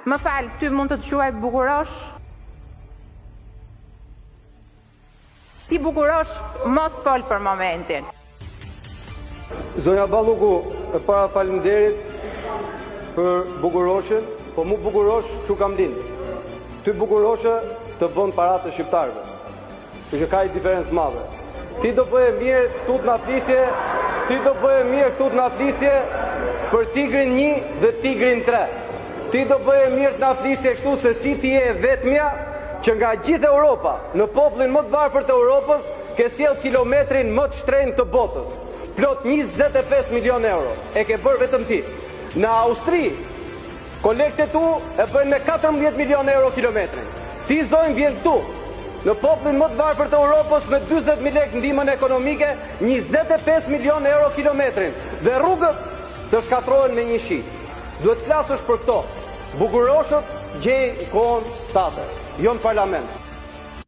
Më fal, ty mund të quaj bukurosh? Ti bukurosh, mos fol për momentin. Zonja Balluku, e para faleminderit për bukuroshen, po mu bukurosh që kam din. Ty bukuroshe të bën paratë të shqiptarëve. Që ka i diferencë madhe. Ti do bëhe mirë tut në flisje, për Tigrin 1 dhe Tigrin 3. Ti do bëhe mirë në flisje këtu se si ti e vetmja që nga gjithë Europa, në popullin më të varfër të Europës, ke sjell kilometrin më të shtrenjtë të botës. Plot 25 milion euro. E ke bërë vetëm ti. Në Austri, kolekte tu e bëjnë me 14 milion euro kilometrin. Ti zojnë vjen tu, në popullin më të varfër të Europës me 40.000 lekë ndihmën ekonomike, 25 milion euro kilometrin. Dhe rrugët të shkatrohen me një shi. Duhet flasësh për këto. Bukuroshët gjej kohën tate, jo në parlament.